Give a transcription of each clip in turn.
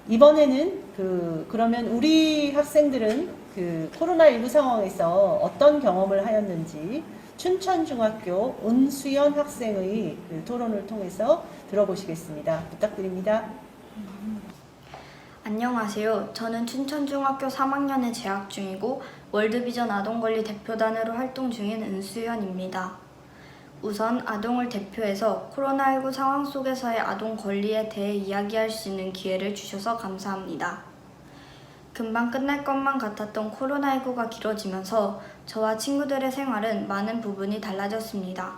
이번에는 그러면 우리 학생들은 코로나19 상황에서 어떤 경험을 하였는지 춘천중학교 은수연 학생의 토론을 통해서 들어보시겠습니다. 부탁드립니다. 안녕하세요. 저는 춘천중학교 3학년에 재학 중이고 월드비전 아동권리 대표단으로 활동 중인 은수연입니다. 우선 아동을 대표해서 코로나19 상황 속에서의 아동 권리에 대해 이야기할 수 있는 기회를 주셔서 감사합니다. 금방 끝날 것만 같았던 코로나19가 길어지면서 저와 친구들의 생활은 많은 부분이 달라졌습니다.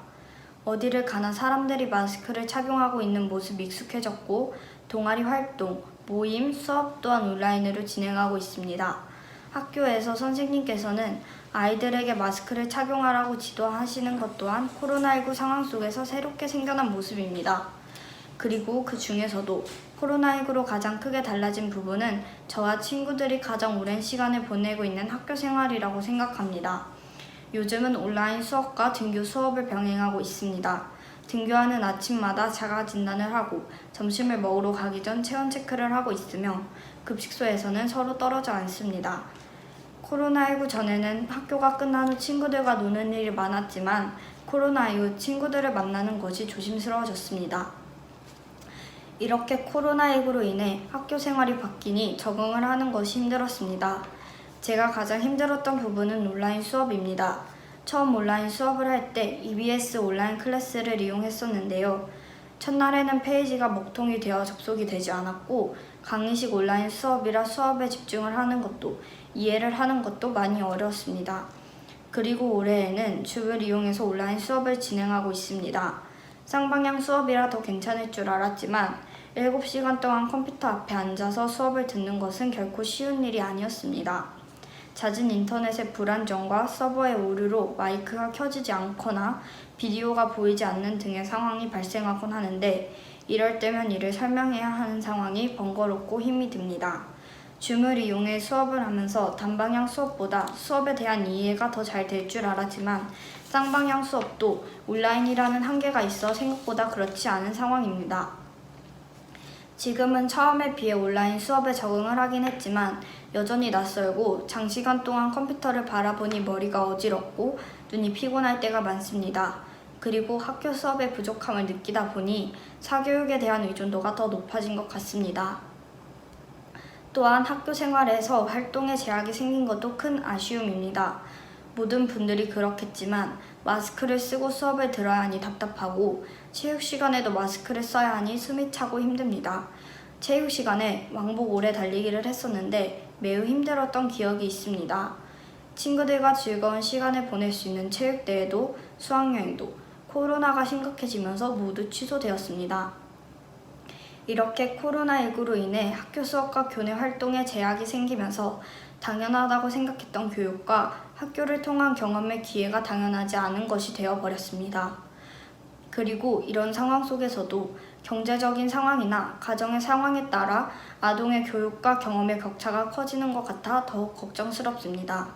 어디를 가나 사람들이 마스크를 착용하고 있는 모습이 익숙해졌고 동아리 활동, 모임, 수업 또한 온라인으로 진행하고 있습니다. 학교에서 선생님께서는 아이들에게 마스크를 착용하라고 지도하시는 것 또한 코로나19 상황 속에서 새롭게 생겨난 모습입니다. 그리고 그 중에서도 코로나19로 가장 크게 달라진 부분은 저와 친구들이 가장 오랜 시간을 보내고 있는 학교 생활이라고 생각합니다. 요즘은 온라인 수업과 등교 수업을 병행하고 있습니다. 등교하는 아침마다 자가 진단을 하고 점심을 먹으러 가기 전 체온 체크를 하고 있으며 급식소에서는 서로 떨어져 앉습니다. 코로나19 전에는 학교가 끝난 후 친구들과 노는 일이 많았지만 코로나 이후 친구들을 만나는 것이 조심스러워졌습니다. 이렇게 코로나19로 인해 학교 생활이 바뀌니 적응을 하는 것이 힘들었습니다. 제가 가장 힘들었던 부분은 온라인 수업입니다. 처음 온라인 수업을 할 때 EBS 온라인 클래스를 이용했었는데요. 첫날에는 페이지가 먹통이 되어 접속이 되지 않았고 강의식 온라인 수업이라 수업에 집중을 하는 것도 이해를 하는 것도 많이 어려웠습니다. 그리고 올해에는 줌을 이용해서 온라인 수업을 진행하고 있습니다. 쌍방향 수업이라 더 괜찮을 줄 알았지만 7시간 동안 컴퓨터 앞에 앉아서 수업을 듣는 것은 결코 쉬운 일이 아니었습니다. 잦은 인터넷의 불안정과 서버의 오류로 마이크가 켜지지 않거나 비디오가 보이지 않는 등의 상황이 발생하곤 하는데 이럴 때면 이를 설명해야 하는 상황이 번거롭고 힘이 듭니다. 줌을 이용해 수업을 하면서 단방향 수업보다 수업에 대한 이해가 더 잘 될 줄 알았지만 쌍방향 수업도 온라인이라는 한계가 있어 생각보다 그렇지 않은 상황입니다. 지금은 처음에 비해 온라인 수업에 적응을 하긴 했지만 여전히 낯설고 장시간 동안 컴퓨터를 바라보니 머리가 어지럽고 눈이 피곤할 때가 많습니다. 그리고 학교 수업의 부족함을 느끼다 보니 사교육에 대한 의존도가 더 높아진 것 같습니다. 또한 학교 생활에서 활동에 제약이 생긴 것도 큰 아쉬움입니다. 모든 분들이 그렇겠지만 마스크를 쓰고 수업을 들어야 하니 답답하고 체육 시간에도 마스크를 써야 하니 숨이 차고 힘듭니다. 체육 시간에 왕복 오래 달리기를 했었는데 매우 힘들었던 기억이 있습니다. 친구들과 즐거운 시간을 보낼 수 있는 체육대회도 수학여행도 코로나가 심각해지면서 모두 취소되었습니다. 이렇게 코로나19로 인해 학교 수업과 교내 활동에 제약이 생기면서 당연하다고 생각했던 교육과 학교를 통한 경험의 기회가 당연하지 않은 것이 되어버렸습니다. 그리고 이런 상황 속에서도 경제적인 상황이나 가정의 상황에 따라 아동의 교육과 경험의 격차가 커지는 것 같아 더욱 걱정스럽습니다.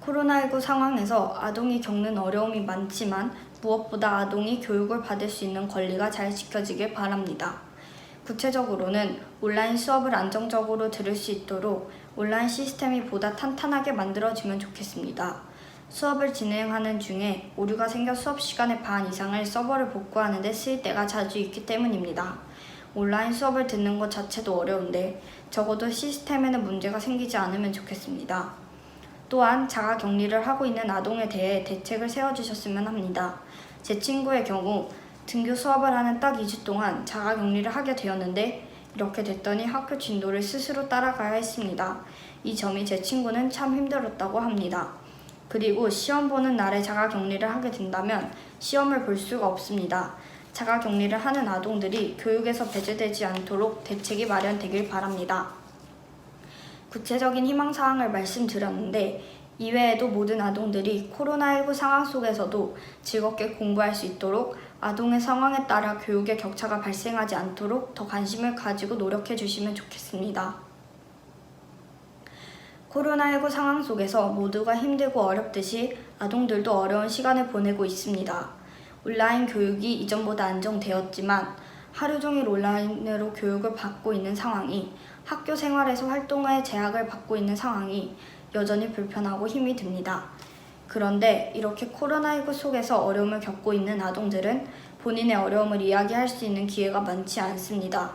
코로나19 상황에서 아동이 겪는 어려움이 많지만 무엇보다 아동이 교육을 받을 수 있는 권리가 잘 지켜지길 바랍니다. 구체적으로는 온라인 수업을 안정적으로 들을 수 있도록 온라인 시스템이 보다 탄탄하게 만들어지면 좋겠습니다. 수업을 진행하는 중에 오류가 생겨 수업 시간의 반 이상을 서버를 복구하는 데 쓰일 때가 자주 있기 때문입니다. 온라인 수업을 듣는 것 자체도 어려운데 적어도 시스템에는 문제가 생기지 않으면 좋겠습니다. 또한 자가격리를 하고 있는 아동에 대해 대책을 세워주셨으면 합니다. 제 친구의 경우 등교 수업을 하는 딱 2주 동안 자가격리를 하게 되었는데 이렇게 됐더니 학교 진도를 스스로 따라가야 했습니다. 이 점이 제 친구는 참 힘들었다고 합니다. 그리고 시험 보는 날에 자가격리를 하게 된다면 시험을 볼 수가 없습니다. 자가격리를 하는 아동들이 교육에서 배제되지 않도록 대책이 마련되길 바랍니다. 구체적인 희망사항을 말씀드렸는데 이외에도 모든 아동들이 코로나19 상황 속에서도 즐겁게 공부할 수 있도록 아동의 상황에 따라 교육의 격차가 발생하지 않도록 더 관심을 가지고 노력해 주시면 좋겠습니다. 코로나19 상황 속에서 모두가 힘들고 어렵듯이 아동들도 어려운 시간을 보내고 있습니다. 온라인 교육이 이전보다 안정되었지만 하루 종일 온라인으로 교육을 받고 있는 상황이 학교 생활에서 활동에 제약을 받고 있는 상황이 여전히 불편하고 힘이 듭니다. 그런데 이렇게 코로나19 속에서 어려움을 겪고 있는 아동들은 본인의 어려움을 이야기할 수 있는 기회가 많지 않습니다.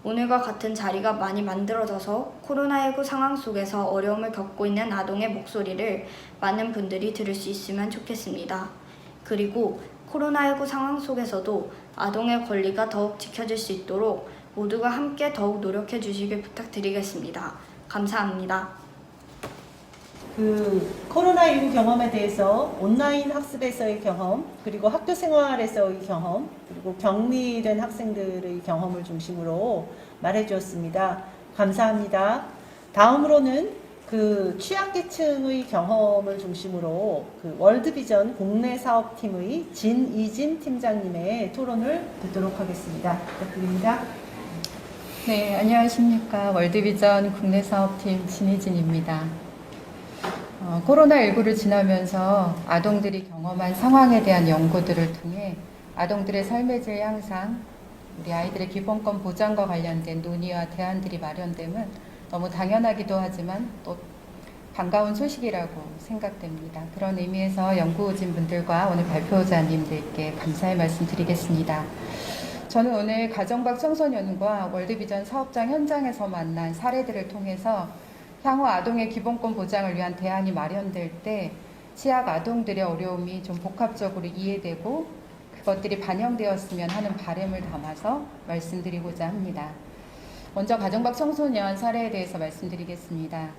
오늘과 같은 자리가 많이 만들어져서 코로나19 상황 속에서 어려움을 겪고 있는 아동의 목소리를 많은 분들이 들을 수 있으면 좋겠습니다. 그리고 코로나19 상황 속에서도 아동의 권리가 더욱 지켜질 수 있도록 모두가 함께 더욱 노력해 주시길 부탁드리겠습니다. 감사합니다. 코로나19 경험에 대해서 온라인 학습에서의 경험, 그리고 학교 생활에서의 경험, 그리고 격리된 학생들의 경험을 중심으로 말해 주었습니다. 감사합니다. 다음으로는 취약계층의 경험을 중심으로 월드비전 국내 사업팀의 진이진 팀장님의 토론을 듣도록 하겠습니다. 부탁드립니다. 네, 안녕하십니까. 월드비전 국내 사업팀 진희진입니다. 코로나19를 지나면서 아동들이 경험한 상황에 대한 연구들을 통해 아동들의 삶의 질 향상, 우리 아이들의 기본권 보장과 관련된 논의와 대안들이 마련됨은 너무 당연하기도 하지만 또 반가운 소식이라고 생각됩니다. 그런 의미에서 연구진 분들과 오늘 발표자님들께 감사의 말씀 드리겠습니다. 저는 오늘 가정박 청소년과 월드비전 사업장 현장에서 만난 사례들을 통해서 향후 아동의 기본권 보장을 위한 대안이 마련될 때 취약 아동들의 어려움이 좀 복합적으로 이해되고 그것들이 반영되었으면 하는 바람을 담아서 말씀드리고자 합니다. 먼저 가정박 청소년 사례에 대해서 말씀드리겠습니다.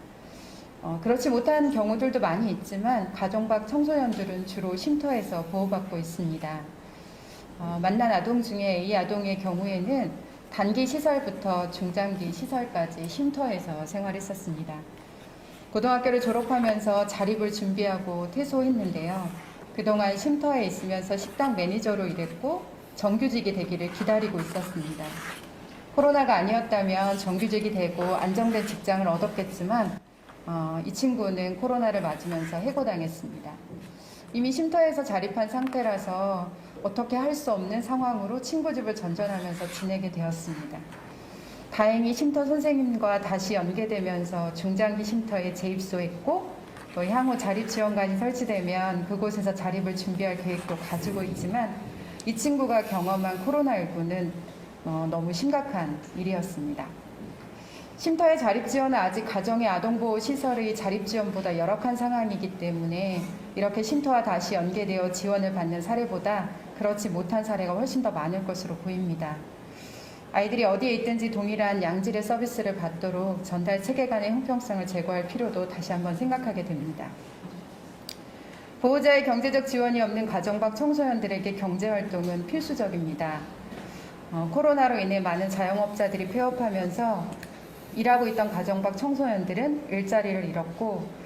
그렇지 못한 경우들도 많이 있지만 가정박 청소년들은 주로 쉼터에서 보호받고 있습니다. 만난 아동 중에 이 아동의 경우에는 단기 시설부터 중장기 시설까지 쉼터에서 생활했었습니다. 고등학교를 졸업하면서 자립을 준비하고 퇴소했는데요. 그동안 쉼터에 있으면서 식당 매니저로 일했고 정규직이 되기를 기다리고 있었습니다. 코로나가 아니었다면 정규직이 되고 안정된 직장을 얻었겠지만 이 친구는 코로나를 맞으면서 해고당했습니다. 이미 쉼터에서 자립한 상태라서 어떻게 할 수 없는 상황으로 친구 집을 전전하면서 지내게 되었습니다. 다행히 쉼터 선생님과 다시 연계되면서 중장기 쉼터에 재입소했고 또 향후 자립지원관이 설치되면 그곳에서 자립을 준비할 계획도 가지고 있지만 이 친구가 경험한 코로나19는 너무 심각한 일이었습니다. 쉼터의 자립지원은 아직 가정의 아동보호시설의 자립지원보다 열악한 상황이기 때문에 이렇게 쉼터와 다시 연계되어 지원을 받는 사례보다 그렇지 못한 사례가 훨씬 더 많을 것으로 보입니다. 아이들이 어디에 있든지 동일한 양질의 서비스를 받도록 전달 체계 간의 형평성을 제고할 필요도 다시 한번 생각하게 됩니다. 보호자의 경제적 지원이 없는 가정박 청소년들에게 경제활동은 필수적입니다. 코로나로 인해 많은 자영업자들이 폐업하면서 일하고 있던 가정박 청소년들은 일자리를 잃었고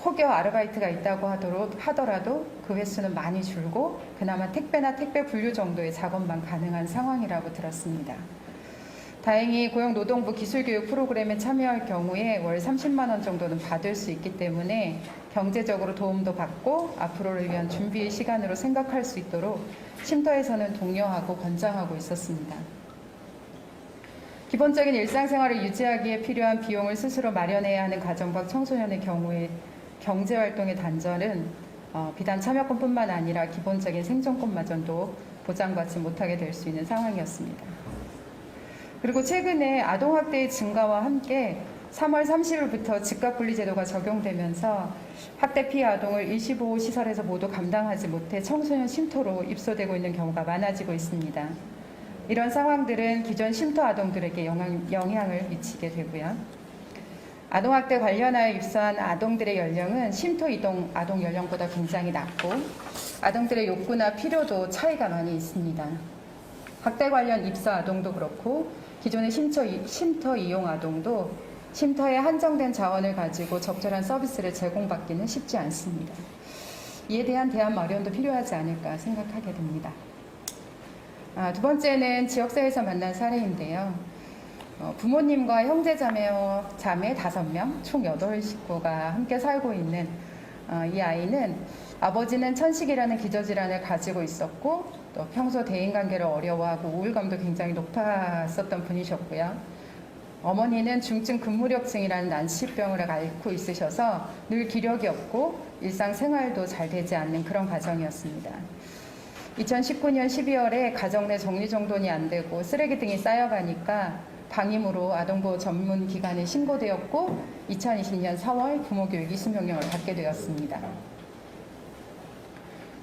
혹여 아르바이트가 있다고 하더라도 그 횟수는 많이 줄고 그나마 택배나 택배 분류 정도의 작업만 가능한 상황이라고 들었습니다. 다행히 고용노동부 기술교육 프로그램에 참여할 경우에 월 30만 원 정도는 받을 수 있기 때문에 경제적으로 도움도 받고 앞으로를 위한 준비의 시간으로 생각할 수 있도록 쉼터에서는 독려하고 권장하고 있었습니다. 기본적인 일상생활을 유지하기에 필요한 비용을 스스로 마련해야 하는 가정박 청소년의 경우에 경제활동의 단절은 비단 참여권뿐만 아니라 기본적인 생존권마저도 보장받지 못하게 될 수 있는 상황이었습니다. 그리고 최근에 아동학대의 증가와 함께 3월 30일부터 즉각분리제도가 적용되면서 학대 피해 아동을 일시보호시설에서 모두 감당하지 못해 청소년 쉼터로 입소되고 있는 경우가 많아지고 있습니다. 이런 상황들은 기존 쉼터 아동들에게 영향을 미치게 되고요. 아동학대 관련하여 입소한 아동들의 연령은 쉼터 이동 아동 연령보다 굉장히 낮고 아동들의 욕구나 필요도 차이가 많이 있습니다. 학대 관련 입소 아동도 그렇고 기존의 쉼터 이용 아동도 쉼터에 한정된 자원을 가지고 적절한 서비스를 제공받기는 쉽지 않습니다. 이에 대한 대안 마련도 필요하지 않을까 생각하게 됩니다. 두 번째는 지역사회에서 만난 사례인데요. 부모님과 형제 자매 5명, 총 8식구가 함께 살고 있는 이 아이는 아버지는 천식이라는 기저질환을 가지고 있었고 또 평소 대인관계를 어려워하고 우울감도 굉장히 높았었던 분이셨고요. 어머니는 중증 근무력증이라는 난치병을 앓고 있으셔서 늘 기력이 없고 일상생활도 잘 되지 않는 그런 가정이었습니다. 2019년 12월에 가정 내 정리정돈이 안 되고 쓰레기 등이 쌓여가니까 방임으로 아동보호 전문기관에 신고되었고 2020년 4월 부모교육 이수명령을 받게 되었습니다.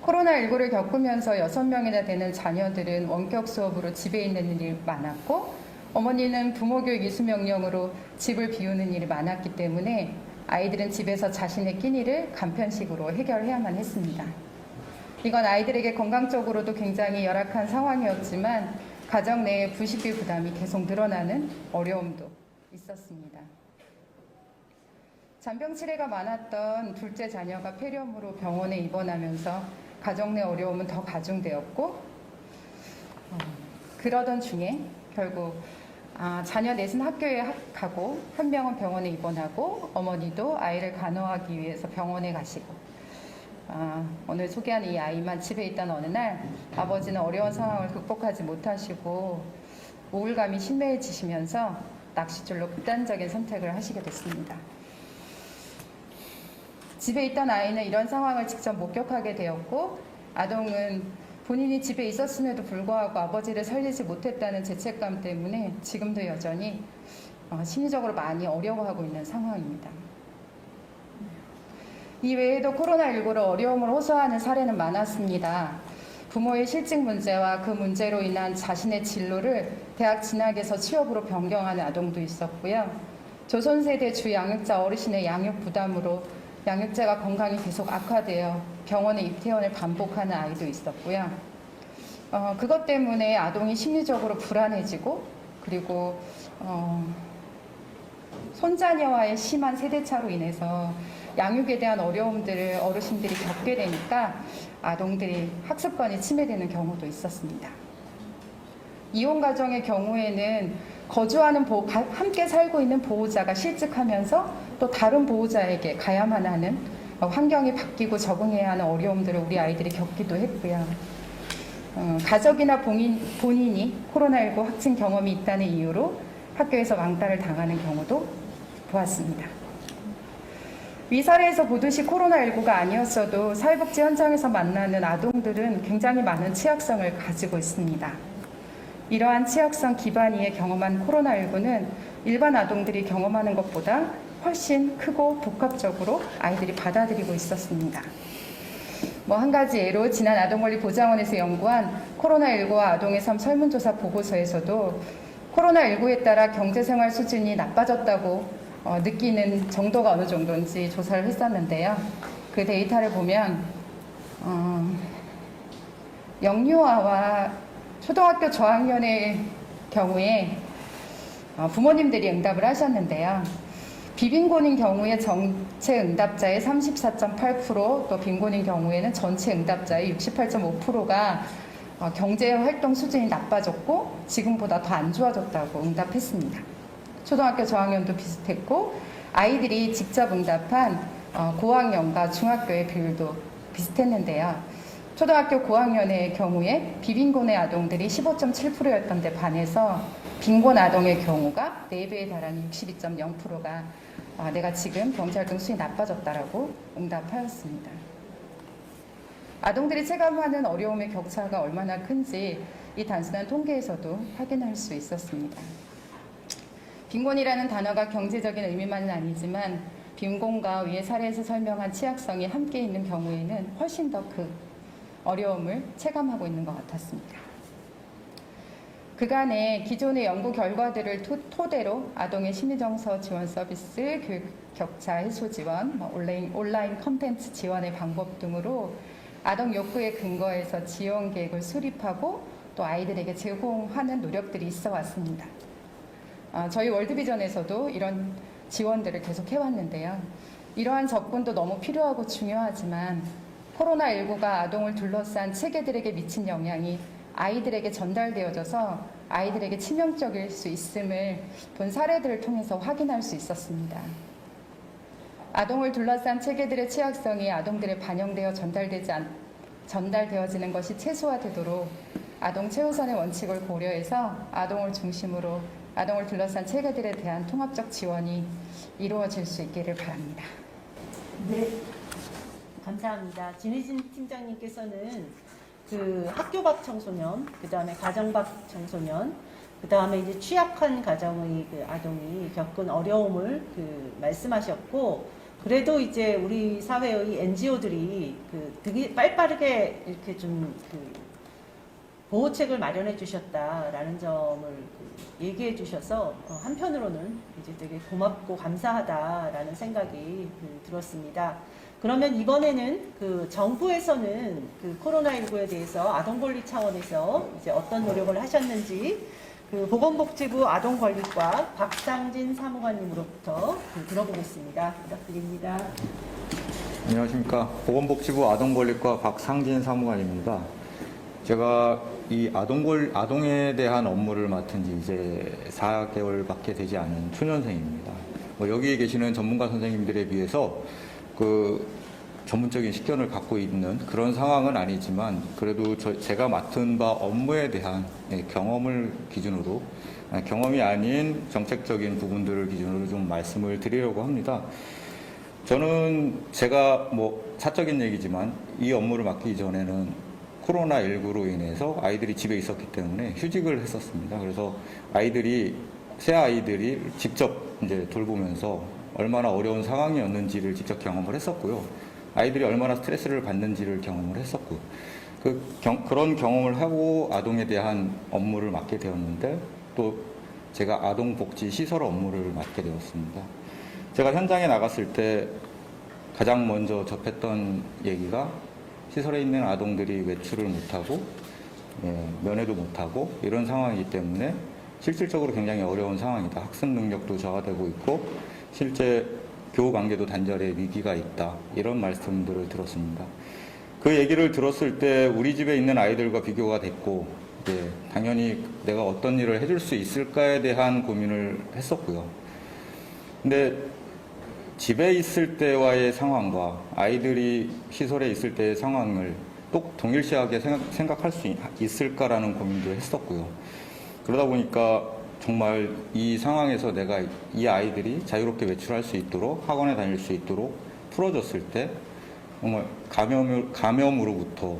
코로나19를 겪으면서 6명이나 되는 자녀들은 원격 수업으로 집에 있는 일이 많았고 어머니는 부모교육 이수명령으로 집을 비우는 일이 많았기 때문에 아이들은 집에서 자신의 끼니를 간편식으로 해결해야만 했습니다. 이건 아이들에게 건강적으로도 굉장히 열악한 상황이었지만 가정 내에 부식비 부담이 계속 늘어나는 어려움도 있었습니다. 잔병 치레가 많았던 둘째 자녀가 폐렴으로 병원에 입원하면서 가정 내 어려움은 더 가중되었고 그러던 중에 결국 자녀 넷은 학교에 가고 한 명은 병원에 입원하고 어머니도 아이를 간호하기 위해서 병원에 가시고 오늘 소개한 이 아이만 집에 있던 어느 날 아버지는 어려운 상황을 극복하지 못하시고 우울감이 심해지시면서 낚싯줄로 극단적인 선택을 하시게 됐습니다. 집에 있던 아이는 이런 상황을 직접 목격하게 되었고 아동은 본인이 집에 있었음에도 불구하고 아버지를 살리지 못했다는 죄책감 때문에 지금도 여전히 심리적으로 많이 어려워하고 있는 상황입니다. 이 외에도 코로나19로 어려움을 호소하는 사례는 많았습니다. 부모의 실직 문제와 그 문제로 인한 자신의 진로를 대학 진학에서 취업으로 변경하는 아동도 있었고요. 조선세대 주 양육자 어르신의 양육 부담으로 양육자가 건강이 계속 악화되어 병원에 입퇴원을 반복하는 아이도 있었고요. 그것 때문에 아동이 심리적으로 불안해지고 그리고 손자녀와의 심한 세대차로 인해서 양육에 대한 어려움들을 어르신들이 겪게 되니까 아동들이 학습권이 침해되는 경우도 있었습니다. 이혼 가정의 경우에는 거주하는 함께 살고 있는 보호자가 실직하면서 또 다른 보호자에게 가야만 하는 환경이 바뀌고 적응해야 하는 어려움들을 우리 아이들이 겪기도 했고요. 가족이나 본인이 코로나19 확진 경험이 있다는 이유로 학교에서 왕따를 당하는 경우도 보았습니다. 위 사례에서 보듯이 코로나19가 아니었어도 사회복지 현장에서 만나는 아동들은 굉장히 많은 취약성을 가지고 있습니다. 이러한 취약성 기반위에 경험한 코로나19는 일반 아동들이 경험하는 것보다 훨씬 크고 복합적으로 아이들이 받아들이고 있었습니다. 한 가지 예로 지난 아동권리보장원에서 연구한 코로나19와 아동의 삶 설문조사 보고서에서도 코로나19에 따라 경제생활 수준이 나빠졌다고 느끼는 정도가 어느 정도인지 조사를 했었는데요. 그 데이터를 보면 영유아와 초등학교 저학년의 경우에 부모님들이 응답을 하셨는데요. 비빈곤인 경우에 전체 응답자의 34.8%, 또 빈곤인 경우에는 전체 응답자의 68.5%가 경제활동 수준이 나빠졌고 지금보다 더 안 좋아졌다고 응답했습니다. 초등학교 저학년도 비슷했고 아이들이 직접 응답한 고학년과 중학교의 비율도 비슷했는데요. 초등학교 고학년의 경우에 비빈곤의 아동들이 15.7%였던 데 반해서 빈곤 아동의 경우가 4배에 달하는 62.0%가 내가 지금 경제활동 수준이 나빠졌다라고 응답하였습니다. 아동들이 체감하는 어려움의 격차가 얼마나 큰지 이 단순한 통계에서도 확인할 수 있었습니다. 빈곤이라는 단어가 경제적인 의미만은 아니지만 빈곤과 위의 사례에서 설명한 취약성이 함께 있는 경우에는 훨씬 더 그 어려움을 체감하고 있는 것 같았습니다. 그간의 기존의 연구 결과들을 토대로 아동의 심리정서 지원 서비스, 교육 격차 해소 지원, 온라인 콘텐츠 지원의 방법 등으로 아동 욕구에 근거해서 지원 계획을 수립하고 또 아이들에게 제공하는 노력들이 있어 왔습니다. 저희 월드비전에서도 이런 지원들을 계속 해왔는데요. 이러한 접근도 너무 필요하고 중요하지만 코로나19가 아동을 둘러싼 체계들에게 미친 영향이 아이들에게 전달되어져서 아이들에게 치명적일 수 있음을 본 사례들을 통해서 확인할 수 있었습니다. 아동을 둘러싼 체계들의 취약성이 아동들에 반영되어 전달되지 전달되어지는 것이 최소화되도록 아동 최우선의 원칙을 고려해서 아동을 중심으로 아동을 둘러싼 체계들에 대한 통합적 지원이 이루어질 수 있기를 바랍니다. 네, 감사합니다. 진희진 팀장님께서는 그 학교 밖 청소년, 그 다음에 가정 밖 청소년, 그 다음에 이제 취약한 가정의 그 아동이 겪은 어려움을 그 말씀하셨고, 그래도 이제 우리 사회의 NGO들이 그 되게 빨리빠르게 이렇게 좀 그 보호책을 마련해 주셨다라는 점을 그 얘기해 주셔서 한편으로는 이제 되게 고맙고 감사하다라는 생각이 들었습니다. 그러면 이번에는 그 정부에서는 그 코로나19에 대해서 아동권리 차원에서 이제 어떤 노력을 하셨는지 그 보건복지부 아동권리과 박상진 사무관님으로부터 들어보겠습니다. 부탁드립니다. 안녕하십니까. 보건복지부 아동권리과 박상진 사무관입니다. 제가 이 아동에 대한 업무를 맡은 지 이제 4개월밖에 되지 않은 초년생입니다. 여기에 계시는 전문가 선생님들에 비해서 그 전문적인 식견을 갖고 있는 그런 상황은 아니지만 그래도 제가 맡은 바 업무에 대한 경험을 기준으로 경험이 아닌 정책적인 부분들을 기준으로 좀 말씀을 드리려고 합니다. 저는 제가 뭐 사적인 얘기지만 이 업무를 맡기 전에는 코로나19로 인해서 아이들이 집에 있었기 때문에 휴직을 했었습니다. 그래서 새 아이들이 직접 이제 돌보면서 얼마나 어려운 상황이었는지를 직접 경험을 했었고요. 아이들이 얼마나 스트레스를 받는지를 경험을 했었고, 그런 경험을 하고 아동에 대한 업무를 맡게 되었는데, 또 제가 아동복지시설 업무를 맡게 되었습니다. 제가 현장에 나갔을 때 가장 먼저 접했던 얘기가 시설에 있는 아동들이 외출을 못하고, 면회도 못하고, 이런 상황이기 때문에 실질적으로 굉장히 어려운 상황이다. 학습 능력도 저하되고 있고, 실제 교우 관계도 단절의 위기가 있다. 이런 말씀들을 들었습니다. 그 얘기를 들었을 때 우리 집에 있는 아이들과 비교가 됐고, 당연히 내가 어떤 일을 해줄 수 있을까에 대한 고민을 했었고요. 근데 집에 있을 때와의 상황과 아이들이 시설에 있을 때의 상황을 또 동일시하게 생각할 수 있을까라는 고민도 했었고요. 그러다 보니까 정말 이 상황에서 내가 이 아이들이 자유롭게 외출할 수 있도록 학원에 다닐 수 있도록 풀어줬을 때 정말 감염으로부터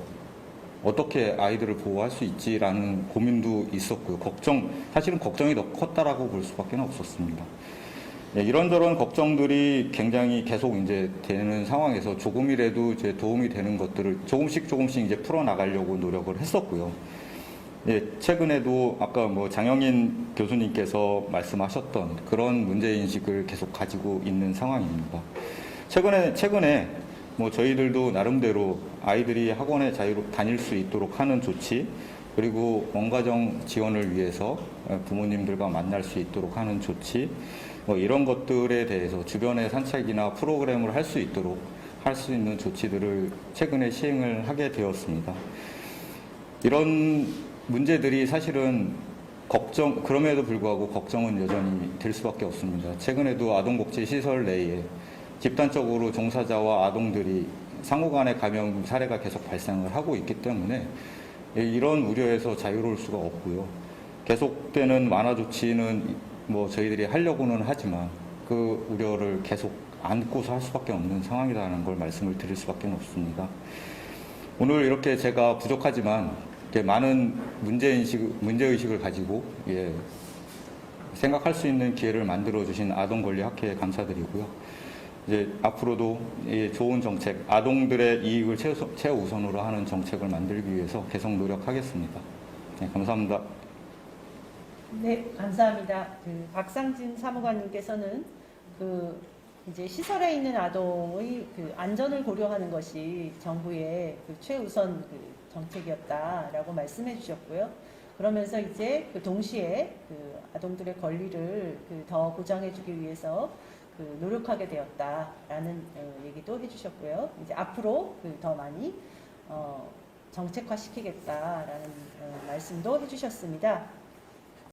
어떻게 아이들을 보호할 수 있지라는 고민도 있었고요. 사실은 걱정이 더 컸다라고 볼 수밖에 없었습니다. 이런저런 걱정들이 굉장히 계속 이제 되는 상황에서 조금이라도 이제 도움이 되는 것들을 조금씩 이제 풀어나가려고 노력을 했었고요. 최근에도 아까 장영인 교수님께서 말씀하셨던 그런 문제인식을 계속 가지고 있는 상황입니다. 최근에 저희들도 나름대로 아이들이 학원에 자유롭게 다닐 수 있도록 하는 조치, 그리고 원가정 지원을 위해서 부모님들과 만날 수 있도록 하는 조치, 이런 것들에 대해서 주변의 산책이나 프로그램을 할 수 있도록 할 수 있는 조치들을 최근에 시행을 하게 되었습니다. 이런 문제들이 사실은 그럼에도 불구하고 걱정은 여전히 될 수밖에 없습니다. 최근에도 아동복지시설 내에 집단적으로 종사자와 아동들이 상호간의 감염 사례가 계속 발생을 하고 있기 때문에 이런 우려에서 자유로울 수가 없고요. 계속되는 완화 조치는 저희들이 하려고는 하지만 그 우려를 계속 안고서 할 수밖에 없는 상황이라는 걸 말씀을 드릴 수밖에 없습니다. 오늘 이렇게 제가 부족하지만 많은 문제의식을 가지고 생각할 수 있는 기회를 만들어주신 아동권리학회에 감사드리고요. 앞으로도 좋은 정책, 아동들의 이익을 최우선으로 하는 정책을 만들기 위해서 계속 노력하겠습니다. 감사합니다. 네, 감사합니다. 박상진 사무관님께서는 이제 시설에 있는 아동의 안전을 고려하는 것이 정부의 최우선 정책이었다라고 말씀해 주셨고요. 그러면서 이제 동시에 아동들의 권리를 더 보장해 주기 위해서 노력하게 되었다라는 얘기도 해주셨고요. 이제 앞으로 더 많이 정책화 시키겠다라는 말씀도 해주셨습니다.